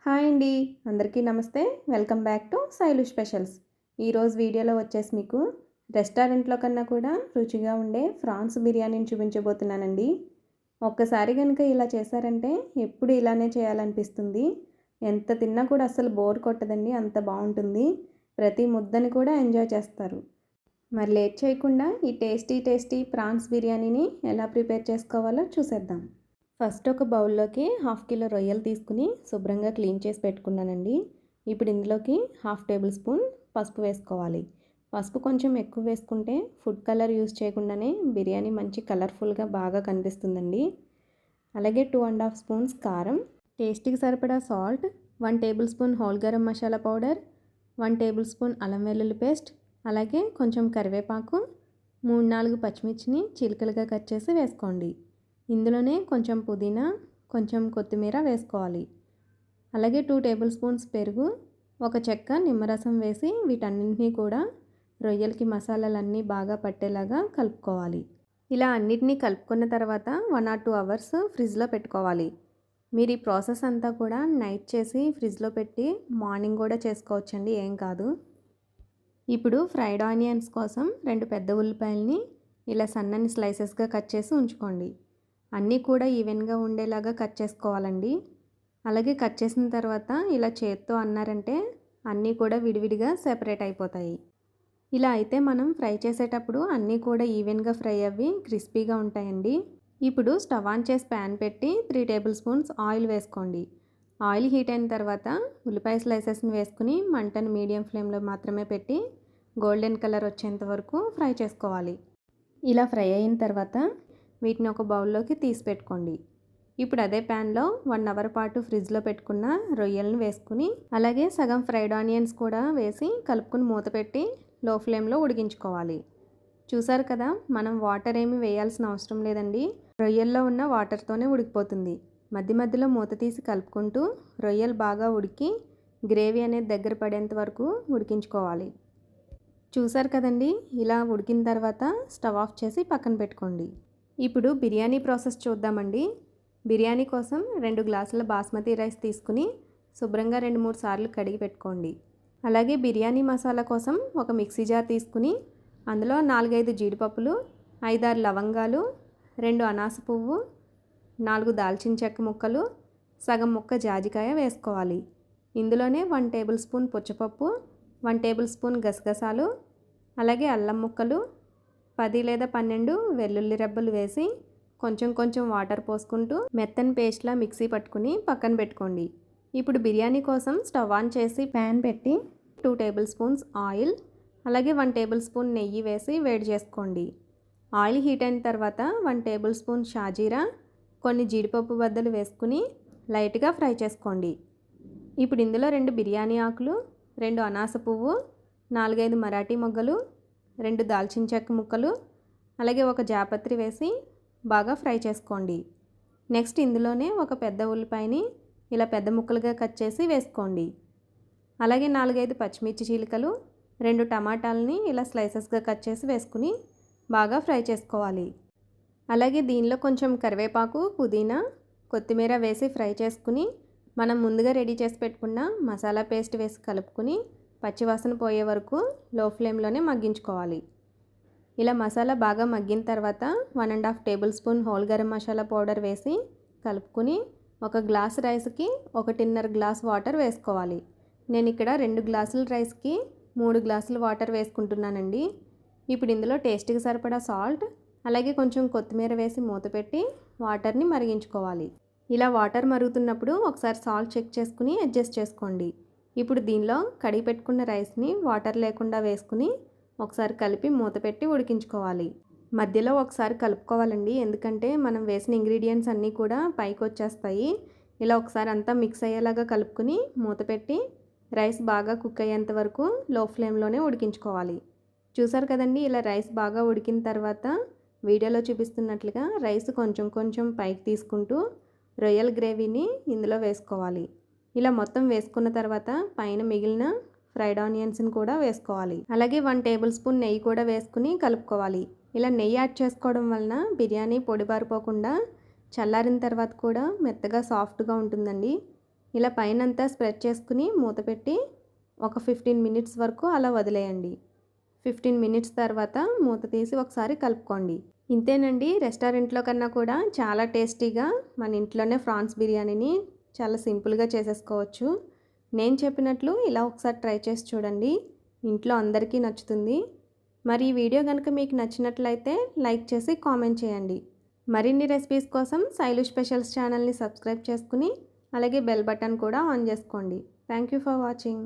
Hi అండి. అందరికీ నమస్తే. Welcome back to Shailu specials. ఈరోజు వీడియోలో వచ్చేసి మీకు రెస్టారెంట్లో కన్నా కూడా రుచిగా ఉండే ఫ్రాన్స్ బిర్యానీని చూపించబోతున్నానండి. ఒక్కసారి కనుక ఇలా చేశారంటే ఎప్పుడు ఇలానే చేయాలనిపిస్తుంది. ఎంత తిన్నా కూడా అస్సలు బోర్ కొట్టదండి. అంత బాగుంటుంది. ప్రతి ముద్దని కూడా ఎంజాయ్ చేస్తారు. మరి లేట్ చేయకుండా ఈ టేస్టీ ప్రాన్స్ బిర్యానీని ఎలా ప్రిపేర్ చేసుకోవాలో చూసేద్దాం. ఫస్ట్ ఒక బౌల్లోకి 1/2 కిలో రొయ్యలు తీసుకుని శుభ్రంగా క్లీన్ చేసి పెట్టుకున్నానండి. ఇప్పుడు ఇందులోకి 1/2 టేబుల్ స్పూన్ పసుపు వేసుకోవాలి. పసుపు కొంచెం ఎక్కువ వేసుకుంటే ఫుడ్ కలర్ యూస్ చేయకుండానే బిర్యానీ మంచి కలర్ఫుల్గా బాగా కనిపిస్తుందండి. అలాగే 2.5 స్పూన్స్ కారం, టేస్ట్కి సరిపడా salt, 1 table spoon whole garam masala powder, 1 table spoon అల్లం వెల్లుల్లి పేస్ట్, అలాగే కొంచెం కరివేపాకు, 3-4 పచ్చిమిర్చిని చిలుకలుగా కట్ చేసి వేసుకోండి. ఇందులోనే కొంచెం పుదీనా, కొంచెం కొత్తిమీర వేసుకోవాలి. అలాగే 2 టేబుల్ స్పూన్స్ పెరుగు, ఒక చెక్క నిమ్మరసం వేసి వీటన్నింటినీ కూడా రొయ్యలకి మసాలాలన్నీ బాగా పట్టేలాగా కలుపుకోవాలి. ఇలా అన్నిటినీ కలుపుకున్న తర్వాత 1 or 2 అవర్స్ ఫ్రిడ్జ్లో పెట్టుకోవాలి. మీరు ఈ ప్రాసెస్ అంతా కూడా నైట్ చేసి ఫ్రిడ్జ్లో పెట్టి మార్నింగ్ కూడా చేసుకోవచ్చండి, ఏం కాదు. ఇప్పుడు ఫ్రైడ్ ఆనియన్స్ కోసం 2 పెద్ద ఉల్లిపాయలని ఇలా సన్నని స్లైసెస్గా కట్ చేసి ఉంచుకోండి. అన్నీ కూడా ఈవెన్గా ఉండేలాగా కట్ చేసుకోవాలండి. అలాగే కట్ చేసిన తర్వాత ఇలా చేత్తో అన్నారంటే అన్నీ కూడా విడివిడిగా సెపరేట్ అయిపోతాయి. ఇలా అయితే మనం ఫ్రై చేసేటప్పుడు అన్నీ కూడా ఈవెన్గా ఫ్రై అవ్వి క్రిస్పీగా ఉంటాయండి. ఇప్పుడు స్టవ్ ఆన్ చేసి ప్యాన్ పెట్టి 3 టేబుల్ స్పూన్స్ ఆయిల్ వేసుకోండి. ఆయిల్ హీట్ అయిన తర్వాత ఉల్లిపాయ స్లైసెస్ని వేసుకుని మంటను మీడియం ఫ్లేమ్లో మాత్రమే పెట్టి గోల్డెన్ కలర్ వచ్చేంత వరకు ఫ్రై చేసుకోవాలి. ఇలా ఫ్రై అయిన తర్వాత వీటిని ఒక బౌల్లోకి తీసి పెట్టుకోండి. ఇప్పుడు అదే ప్యాన్లో 1 అవర్ పాటు ఫ్రిడ్జ్లో పెట్టుకున్న రొయ్యలను వేసుకుని అలాగే సగం ఫ్రైడ్ ఆనియన్స్ కూడా వేసి కలుపుకుని మూత పెట్టి లో ఫ్లేమ్లో ఉడికించుకోవాలి. చూసారు కదా, మనం వాటర్ ఏమి వేయాల్సిన అవసరం లేదండి. రొయ్యల్లో ఉన్న వాటర్తోనే ఉడికిపోతుంది. మధ్యలో మూత తీసి కలుపుకుంటూ రొయ్యలు బాగా ఉడికి గ్రేవీ అనేది దగ్గర పడేంత వరకు ఉడికించుకోవాలి. చూసారు కదండి, ఇలా ఉడికిన తర్వాత స్టవ్ ఆఫ్ చేసి పక్కన పెట్టుకోండి. ఇప్పుడు బిర్యానీ ప్రాసెస్ చూద్దామండి. బిర్యానీ కోసం 2 గ్లాసుల బాస్మతి రైస్ తీసుకుని శుభ్రంగా 2-3 సార్లు కడిగి పెట్టుకోండి. అలాగే బిర్యానీ మసాలా కోసం ఒక మిక్సీ జార్ తీసుకుని అందులో 4-5 జీడిపప్పులు, 5-6 లవంగాలు, 2 అనాస పువ్వు, 4 దాల్చిన చెక్క ముక్కలు, సగం ముక్క జాజికాయ వేసుకోవాలి. ఇందులోనే 1 టేబుల్ స్పూన్ పుచ్చపప్పు, 1 టేబుల్ స్పూన్ గసగసాలు, అలాగే అల్లం ముక్కలు, 10 లేదా 12 వెల్లుల్లి రెబ్బలు వేసి కొంచెం వాటర్ పోసుకుంటూ మెత్తని పేస్ట్లా మిక్సీ పట్టుకుని పక్కన పెట్టుకోండి. ఇప్పుడు బిర్యానీ కోసం స్టవ్ ఆన్ చేసి ప్యాన్ పెట్టి 2 టేబుల్ స్పూన్స్ ఆయిల్, అలాగే 1 టేబుల్ స్పూన్ నెయ్యి వేసి వేడి చేసుకోండి. ఆయిల్ హీట్ అయిన తర్వాత 1 టేబుల్ స్పూన్ షాజీరా, కొన్ని జీడిపప్పు బద్దలు వేసుకుని లైట్గా ఫ్రై చేసుకోండి. ఇప్పుడు ఇందులో 2 బిర్యానీ ఆకులు, 2 అనాస పువ్వు, 4-5 మరాఠీ మొగ్గలు, 2 దాల్చిన చెక్క ముక్కలు, అలాగే ఒక జాపత్రి వేసి బాగా ఫ్రై చేసుకోండి. నెక్స్ట్ ఇందులోనే ఒక పెద్ద ఉల్లిపాయని ఇలా పెద్ద ముక్కలుగా కట్ చేసి వేసుకోండి. అలాగే 4-5 పచ్చిమిర్చి చీలికలు, 2 టమాటాలని ఇలా స్లైసెస్గా కట్ చేసి వేసుకుని బాగా ఫ్రై చేసుకోవాలి. అలాగే దీనిలో కొంచెం కరివేపాకు, పుదీనా, కొత్తిమీర వేసి ఫ్రై చేసుకుని మనం ముందుగా రెడీ చేసి పెట్టుకున్న మసాలా పేస్ట్ వేసి కలుపుకుని పచ్చివాసన పోయే వరకు లో ఫ్లేమ్లోనే మగ్గించుకోవాలి. ఇలా మసాలా బాగా మగ్గిన తర్వాత 1.5 table spoon whole garam masala powder వేసి కలుపుకుని ఒక గ్లాస్ రైస్కి 1.5 గ్లాస్ వాటర్ వేసుకోవాలి. నేను ఇక్కడ 2 గ్లాసుల రైస్కి 3 గ్లాసుల వాటర్ వేసుకుంటున్నానండి. ఇప్పుడు ఇందులో టేస్ట్కి సరిపడా సాల్ట్, అలాగే కొంచెం కొత్తిమీర వేసి మూత పెట్టి వాటర్ని మరిగించుకోవాలి. ఇలా వాటర్ మరుగుతున్నప్పుడు ఒకసారి సాల్ట్ చెక్ చేసుకుని అడ్జస్ట్ చేసుకోండి. ఇప్పుడు దీనిలో కడిగి పెట్టుకున్న రైస్ని వాటర్ లేకుండా వేసుకుని ఒకసారి కలిపి మూత పెట్టి ఉడికించుకోవాలి. మధ్యలో ఒకసారి కలుపుకోవాలండి, ఎందుకంటే మనం వేసిన ఇంగ్రీడియంట్స్ అన్నీ కూడా పైకి వచ్చేస్తాయి. ఇలా ఒకసారి అంతా మిక్స్ అయ్యేలాగా కలుపుకుని మూత పెట్టి రైస్ బాగా కుక్ అయ్యేంత వరకు లో ఫ్లేమ్లోనే ఉడికించుకోవాలి. చూసారు కదండి, ఇలా రైస్ బాగా ఉడికిన తర్వాత వీడియోలో చూపిస్తున్నట్లుగా రైస్ కొంచెం పైకి తీసుకుంటూ రొయ్యల గ్రేవీని ఇందులో వేసుకోవాలి. ఇలా మొత్తం వేసుకున్న తర్వాత పైన మిగిలిన ఫ్రైడ్ ఆనియన్స్ని కూడా వేసుకోవాలి. అలాగే 1 టేబుల్ స్పూన్ నెయ్యి కూడా వేసుకుని కలుపుకోవాలి. ఇలా నెయ్యి యాడ్ చేసుకోవడం వలన బిర్యానీ పొడిబారిపోకుండా చల్లారిన తర్వాత కూడా మెత్తగా సాఫ్ట్గా ఉంటుందండి. ఇలా పైనంతా స్ప్రెడ్ చేసుకుని మూత పెట్టి ఒక 15 మినిట్స్ వరకు అలా వదిలేయండి. 15 మినిట్స్ తర్వాత మూత తీసి ఒకసారి కలుపుకోండి. ఇంతేనండి, రెస్టారెంట్లో కన్నా కూడా చాలా టేస్టీగా మన ఇంట్లోనే ఫ్రాన్స్ బిర్యానీని చాలా సింపుల్గా చేసేసుకోవచ్చు. నేను చెప్పినట్లు ఇలా ఒకసారి ట్రై చేసి చూడండి, ఇంట్లో అందరికీ నచ్చుతుంది. మరి ఈ వీడియో కనుక మీకు నచ్చినట్లయితే లైక్ చేసి కామెంట్ చేయండి. మరిన్ని రెసిపీస్ కోసం శైలు స్పెషల్స్ ఛానల్ని సబ్స్క్రైబ్ చేసుకుని అలాగే బెల్ బటన్ కూడా ఆన్ చేసుకోండి. Thank you for watching.